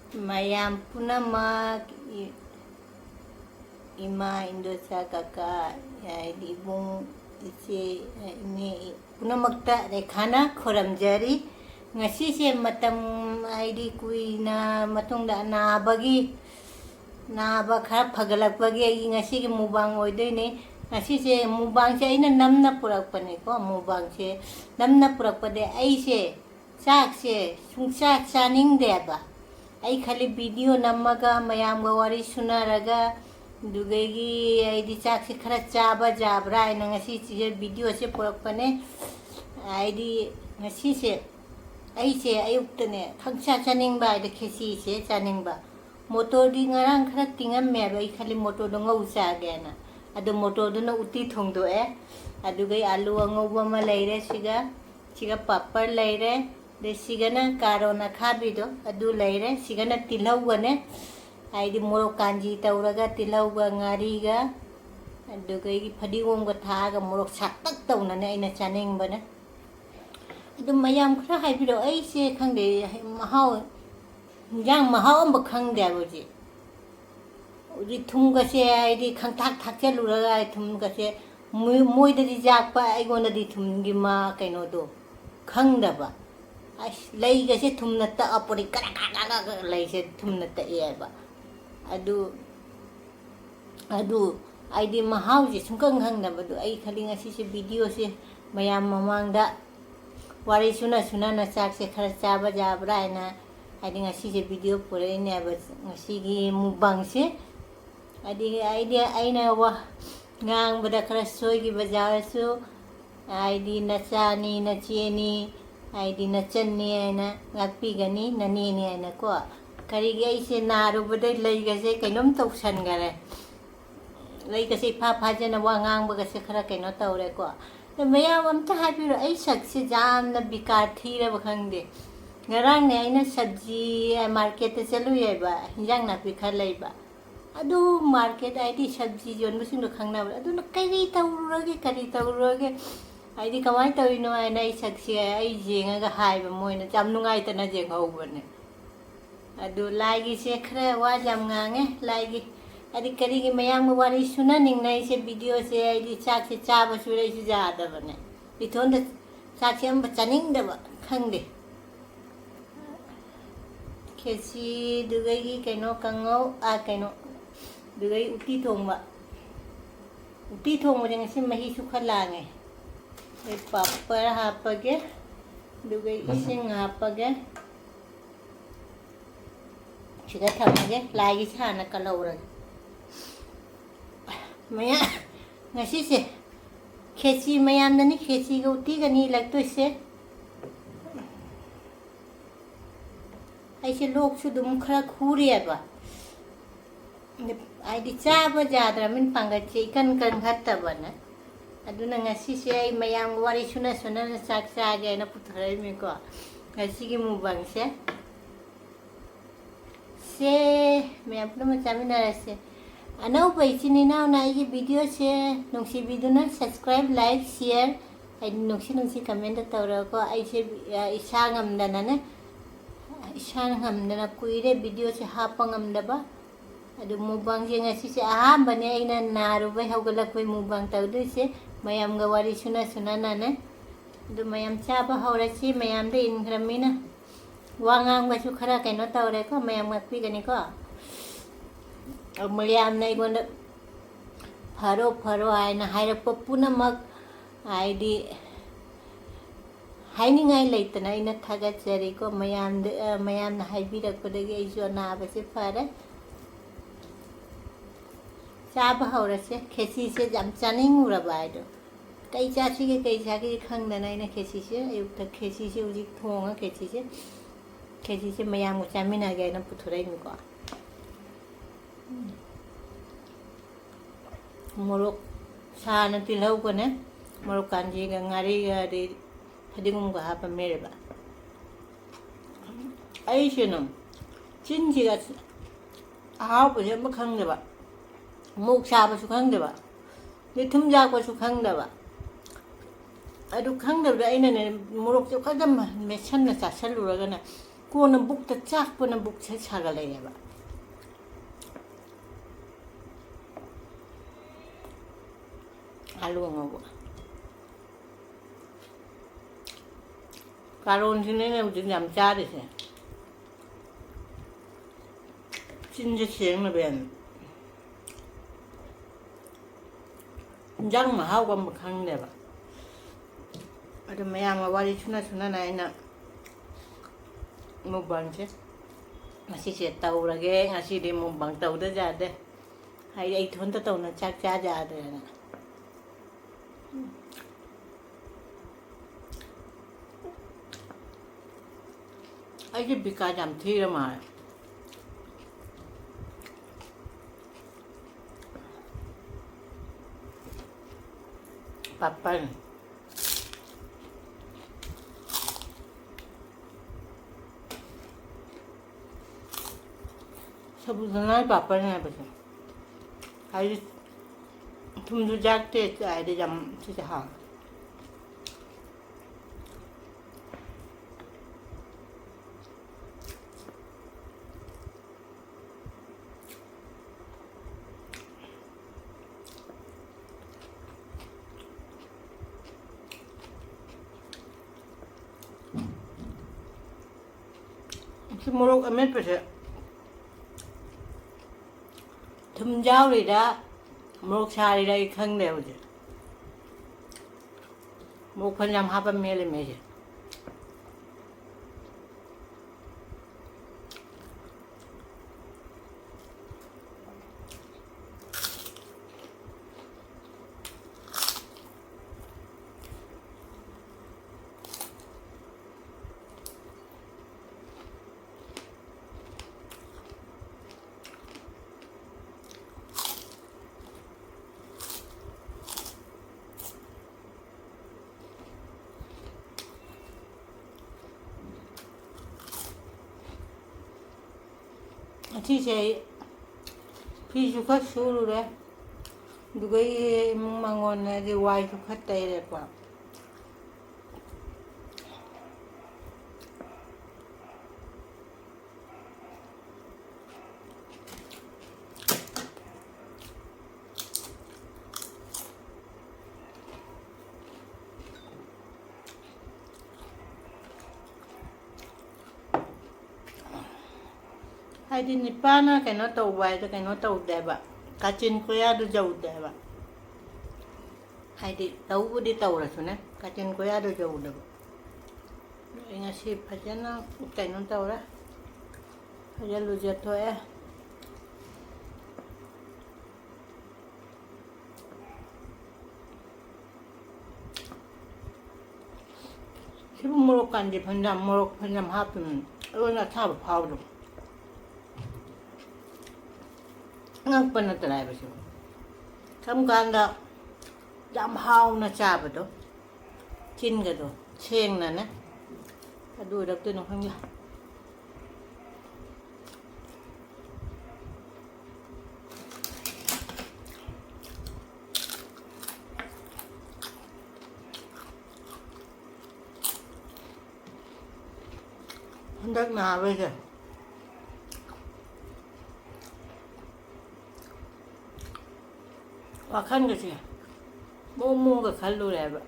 Mayam punamak ima Indonesia kakak ibung ice ini punamakta rekhana khoramjari ngasi se matam aidi kuina matungda Anabagi naba khara phagalakpagi ai ngasi gi mubang oidoine ngasi se mubang se aina namna purakpane ko mubang se namna purakpade ai se chak se sungcha chaningdeba ai khali video namaga mayamga wari sunaraga दुगेगी आईडी चाक से खरा चाबा जाबरा है नंगसी चीज़ video से पुरखपने ID ngasi से आई से अयुक्त ने खंसा चानिंग बा द खेसी से चानिंग बा मोटर दी ngarang खरा तिंगम मे बा खाली मोटर दो ngau चा गेना अदु मोटर दो न उती थोंदो ए अदु गई आलू ngौबा मा लेरे सिगा पापड़ लेरे दे सिगना कारोना खाबिदो अदु लेरे सिगना तिलौ बने आईडी मोरो कांजी तौरगा तिलौगा ngaरीगा अदुगई फडिगोमगा थागा मोरो सातक तौनने आइना चानिंगबने अदु मयाम खरा हाइबिरो आइसे खंगदे महाव yang महाव अम्ब खंगदे बोजी उदि थुमगासे आईडी खंगथाक थाकचे लुरगा थुमगासे मोइददि जाकपा आइगोनदि थुमगी मा कैनोदो खंगदबा आइस लैगासे थुमनत्ता अपरि करा करा लैसे थुमनत्ता एबा अदु आईडी महाव जे सुंकंग खंगदबदु आई खाली ngasi से वीडियो से मयाम ममांगदा वारी सुना न चाक से खरा चाबा जाबरा हैना आईडी ngasi से वीडियो पुरेने अब ngasi गी मुबांग से आईडी आइना वा ngang bada खरा सोई गी बाजार सु आईडी नचानी नचेनी आईडी नचन्नी हैना गापी गनी ननी ने हैना को करीगे ऐसे नारू बदे लैगसे कैनोम तौसनगरे लैगसे फा फाजन वा ngang खरा कैनो तौरे को मयाम अमता हाबिरो ऐ सक्से जामना बिकार थीरब खंगदे ngarang ne aina sabji market te chalu yeba hinjang na pi khalaiba adu market aidi sabji jon musing do khangna adu na kari tawroge aidi kamai tawino aina ai sakse ai jenga ga haiba moina jam nungai ta na jeng hobane adu laigi se khra wa jam ngange laigi adi kari gi mayang wari suna ning nai se video se aidi chak se chaba sure se jada bane ithon da chak se am chaning da khangde खेसी दुगई कैनो कंगौ आ कैनो दुगई उटी थोंग से मही सुखा लांगे पापड़ हापगे दुगई इसिंग हापगे सिगा थमगे लागी साना कलौरगे मया ngasi से खेसी मयाम दनी खेसी ga uti gani लगतो से ऐसे लोग सुदुम खरा खूरियबा आईडी चाबा जादरा मिन पंगचे कन खत्तबना अदुना ngasi से आई मयाम वारी सुना चाक चागे ना पुथरै मे को ngasi gi मुबांग से मैं अपना मचामिना से अनौ पैचिनी ना नाई की वीडियो से नोंसी बिदुना सब्सक्राइब लाइक शेयर आई नोंसी कमेंट तौरा को ऐसे इसा ngамदना ने इसान हमदना कुइरे वीडियो से हापा ngамदबा अदु मुबांग जे ngasi से Ahanba ने आइना नारुबे हौगलकबै मुबांग तौदु से मयाम गा वारी सुना ना ने अदु मयाम चाबा हौरसी मयाम दे इनग्रमिना वांगांग बसु खरा कैनो तौरे को मयाम गपि गनी को अब मयाम नै गोंद फरो आइना हाइरप पुनमक आईडी हाइनिंगाई लेतना इना थागतजरी को मयाम ना हाइबिरकपदगी आइजो नाबसे फरे चाबा हौरसे खेसी से जाम चानिंग उरबाइदो कई चासी के खंगदना इना खेसी से अयुक्त खेसी से उजी थोंगा खेसी से मयाम चामिना गे ना पुथुरै मिको मोरोक साना तिलौ कोने मोरोक कांजी गा ngaरी गा दे फदिगुम गा हापा मेरेबा आइसेनम चिनजिगा हाव पसे म खंगदेबा मुक साबसु खंगदेबा ने थुम जाकसु खंगदेबा अदु खंगदेबा आइना ने मोरोक जो खदम मेसन ना चासलुरगना ꯀꯣꯟꯅ ꯕꯨꯛꯇ ꯆꯥꯛꯄꯅ ꯕꯨꯛꯁꯦ ꯁꯥꯒꯠꯂꯛꯑꯦꯕ ꯑꯥꯂꯨ ꯑꯉꯧꯕ ꯀꯥꯔꯣꯟꯁꯤꯅꯦ ꯑꯩꯅ ꯍꯧꯖꯤꯛ ꯌꯥꯝ ꯆꯥꯔꯤꯁꯦ ꯆꯤꯟꯁꯦ ꯁꯦꯡꯅꯕꯅ ꯏꯟꯖꯥꯡ ꯃꯍꯥꯎꯒ ꯑꯃ ꯈꯪꯗꯦꯕ ꯑꯗꯨ ꯃꯌꯥꯝꯒ ꯋꯥꯔꯤ ꯁꯨꯅ ꯑꯩꯅ ꯃꯨꯛꯕꯥꯡꯁꯦ ꯉꯁꯤꯁꯦ ꯇꯧꯔꯒꯦ ꯉꯁꯤꯗꯤ ꯃꯨꯛꯕꯥꯡ ꯇꯧꯗ ꯌꯥꯗꯦ ꯍꯥꯏꯗꯤ ꯑꯩ ꯏꯊꯣꯟꯇ ꯇꯧꯅ ꯆꯥꯛ ꯆꯥ ꯌꯥꯗ꯭ꯔꯦꯅ ꯑꯩꯁꯦ ꯕꯤꯀꯥ ꯌꯥꯝ ꯊꯤꯔ ꯃꯥꯜꯂꯦ ꯄꯥꯄꯔ ꯁꯕꯨꯗꯅꯥꯏ ꯄꯥꯄꯔꯅꯦ ꯍꯥꯏꯕꯁꯦ ꯍꯥꯏꯗꯤ ꯊꯨꯝꯁꯨ ꯌꯥꯛꯇꯦ ꯆꯥꯏꯗꯤ ꯌꯥꯝ ꯁꯤꯁꯦ ꯍꯥꯎꯋꯦ ꯁꯤ ꯃꯣꯔꯣꯛ ꯑꯃꯦꯠꯄꯁꯦ ꯊꯨꯝ ꯌꯥꯎꯔꯤꯔꯥ ꯃꯣꯔꯣꯛ ꯁꯥꯔꯤꯔꯥ ꯑꯩ ꯈꯪꯗꯦ ꯍꯧꯖꯤꯛ ꯃꯣꯔꯣꯛ ꯐꯅꯌꯥꯝ ꯍꯥꯞꯄ ꯃꯦꯠꯂꯤꯃꯦ ꯑꯩꯁꯦ ꯉꯁꯤꯁꯦ ꯑꯩ ꯐꯤꯁꯨ ꯈꯔ ꯁꯨꯔꯨꯔꯦ ꯑꯗꯨꯒ ꯑꯩ ꯏꯃꯨꯡ ꯃꯥꯡꯒꯣꯟꯗꯤ ꯋꯥꯏꯁꯨ ꯈꯔ ꯇꯩꯔꯦꯀꯣ ꯍꯥꯏꯗꯤ ꯅꯤꯄꯥꯅ ꯀꯩꯅꯣ ꯇꯧꯕ ꯍꯥꯏꯗꯣ ꯀꯩꯅꯣ ꯇꯧꯗꯦꯕ ꯀꯥꯆꯤꯟ ꯀꯣꯌꯥꯗꯨ ꯌꯧꯗꯦꯕ ꯍꯥꯏꯗꯤ ꯇꯧꯕꯨꯗꯤ ꯇꯧꯔꯁꯨꯅꯦ ꯀꯥꯆꯤꯟ ꯀꯣꯌꯥꯗꯨ ꯌꯧꯗꯕ ꯑꯩ ꯉꯁꯤ ꯐꯖꯅ ꯀꯩꯅꯣ ꯇꯧꯔꯦ ꯐꯖꯅ ꯂꯨꯖꯊꯣꯛꯑꯦ ꯁꯤꯕꯨ ꯃꯣꯔꯣꯛ ꯀꯥꯟꯗꯤ ꯃꯣꯔꯣꯛ ꯐꯅꯌꯥꯝ ꯍꯥꯞꯄꯤꯅꯤ ꯑꯩꯉꯣꯟꯗ ꯑꯁꯥꯕ ꯐꯥꯎꯗꯣ ꯑꯉꯛꯄ ꯅꯠꯇ꯭ꯔꯥ ꯍꯥꯏꯕꯁꯨ ꯀꯔꯝ ꯀꯥꯟꯗ ꯌꯥꯝ ꯍꯥꯎꯅ ꯆꯥꯕꯗꯣ ꯆꯤꯟꯒꯗꯣ ꯁꯦꯡꯅꯅꯦ ꯑꯗꯨ ꯑꯣꯏꯔꯛꯇꯣꯏꯅꯣ ꯈꯪꯗꯦ ꯍꯟꯗꯛ ꯅꯥꯕꯩꯁꯦ ꯋꯥꯈꯜꯒꯁꯦ ꯃꯣꯡꯒ ꯈꯜꯂꯨꯔꯦꯕ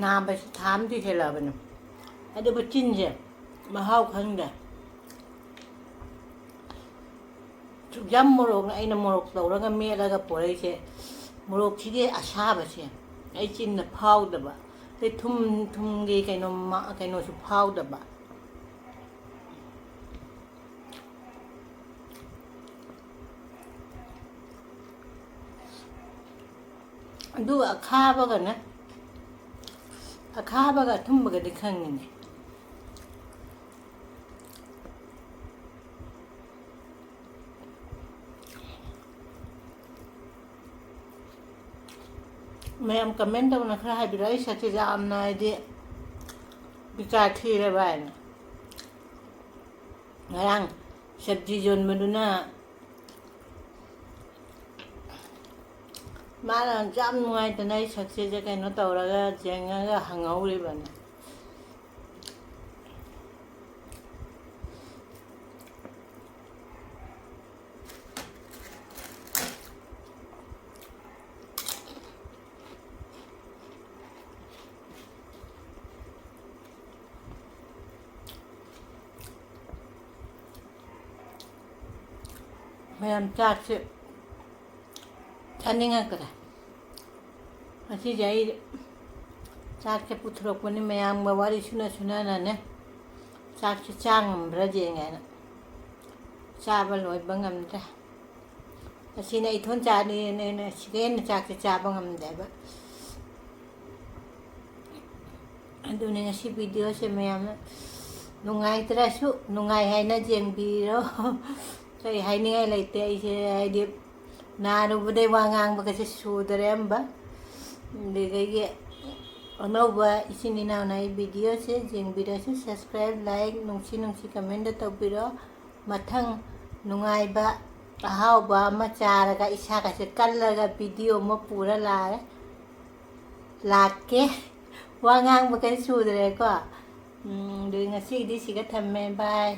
ꯅꯥꯕꯁꯤ ꯊꯥ ꯑꯃꯗꯤ ꯍꯦꯜꯂꯛꯑꯕꯅꯤ ꯑꯗꯨꯕꯨ ꯆꯤꯟꯁꯦ ꯃꯍꯥꯎ ꯈꯪꯗꯦ ꯁꯨꯛꯌꯥꯝ ꯃꯣꯔꯣꯛꯅ ꯑꯩꯅ ꯃꯣꯔꯣꯛ ꯇꯧꯔꯒ ꯃꯦꯠꯂꯒ ꯄꯣꯔꯛꯏꯁꯦ ꯃꯣꯔꯣꯛꯁꯤꯒꯤ ꯑꯁꯥꯕꯁꯦ ꯑꯩ ꯆꯤꯟꯅ ꯐꯥꯎꯗꯕ ꯑꯗꯩ ꯊꯨꯝꯒꯤ ꯀꯩꯅꯣꯁꯨ ꯐꯥꯎꯗꯕ ꯑꯗꯨꯒ ꯑꯈꯥꯕꯒ ꯑꯊꯨꯝꯕꯒꯗꯤ ꯈꯪꯉꯤꯅꯦ ꯃꯌꯥꯝ ꯀꯃꯦꯟ ꯇꯧꯅ ꯈꯔ ꯍꯥꯏꯕꯤꯔꯛꯑꯣ ꯑꯩ ꯁꯛꯁꯦ ꯌꯥꯝꯅ ꯍꯥꯏꯗꯤ ꯄꯤꯀꯥ ꯊꯤꯔꯕ ꯍꯥꯏꯅ ꯉꯔꯥꯡ ꯁꯕꯖꯤ ꯌꯣꯟꯕꯗꯨꯅ ꯃꯥꯅ ꯌꯥꯝ ꯅꯨꯡꯉꯥꯏꯇꯅ ꯑꯩ ꯁꯛꯁꯦ ꯀꯩꯅꯣ ꯇꯧꯔꯒ ꯌꯦꯡꯉꯒ ꯍꯪꯍꯧꯔꯤꯕꯅꯦ ꯃꯌꯥꯝ ꯆꯥꯛꯁꯦ ꯆꯥꯅꯤꯡꯉꯛꯇ꯭ꯔꯦ ꯉꯁꯤꯁꯦ ꯑꯩ ꯆꯥꯛꯁꯦ ꯄꯨꯊꯣꯔꯛꯄꯅꯤ ꯃꯌꯥꯝꯒ ꯋꯥꯔꯤ ꯁꯨꯅꯅꯦ ꯆꯥꯛꯁꯦ ꯆꯥ ꯉꯝꯕ꯭ꯔꯥ ꯌꯦꯡꯒꯦꯅ ꯆꯥꯕ ꯂꯣꯏꯕ ꯉꯝꯗ꯭ꯔꯦ ꯑꯁꯤꯅ ꯏꯊꯣꯟ ꯆꯥꯅꯤꯅ ꯁꯤꯗ ꯍꯦꯟꯅ ꯆꯥꯛꯁꯦ ꯆꯥꯕ ꯉꯝꯗꯦꯕ ꯑꯗꯨꯅꯤ ꯉꯁꯤ ꯚꯤꯗꯤꯑꯣꯁꯦ ꯃꯌꯥꯝꯅ ꯅꯨꯡꯉꯥꯏꯇ꯭ꯔꯁꯨ ꯅꯨꯡꯉꯥꯏ ꯍꯥꯏꯅ ꯌꯦꯡꯕꯤꯔꯣ ꯀꯔꯤ ꯍꯥꯏꯅꯤꯡꯉꯥꯏ ꯂꯩꯇꯦ ꯑꯩꯁꯦ ꯍꯥꯏꯗꯤ ꯅꯥꯔꯨꯕꯗꯩ ꯋꯥ ꯉꯥꯡꯕꯒꯁꯦ ꯁꯨꯗꯔꯦ ꯑꯝꯕ ꯑꯗꯨꯗꯒꯤ ꯑꯅꯧꯕ ꯏꯆꯤꯟ ꯏꯅꯥꯎꯅ ꯑꯩ ꯚꯤꯗꯤꯑꯣꯁꯦ ꯌꯦꯡꯕꯤꯔꯁꯨ ꯁꯕꯁꯀ꯭ꯔꯥꯏꯕ ꯂꯥꯏꯛ ꯅꯨꯡꯁꯤ ꯀꯃꯦꯟꯗ ꯇꯧꯕꯤꯔꯣ ꯃꯊꯪ ꯅꯨꯡꯉꯥꯏꯕ ꯑꯍꯥꯎꯕ ꯑꯃ ꯆꯥꯔꯒ ꯏꯁꯥꯒꯁꯦ ꯀꯜꯂꯒ ꯚꯤꯗꯤꯑꯣ ꯑꯃ ꯄꯨꯔ ꯂꯥꯛꯀꯦ ꯋꯥ ꯉꯥꯡꯕ ꯀꯔꯤ ꯁꯨꯗ꯭ꯔꯦꯀꯣ ꯑꯗꯨ ꯉꯁꯤꯒꯤꯗꯤ ꯁꯤꯒ ꯊꯝꯃꯦ ꯕꯥꯏ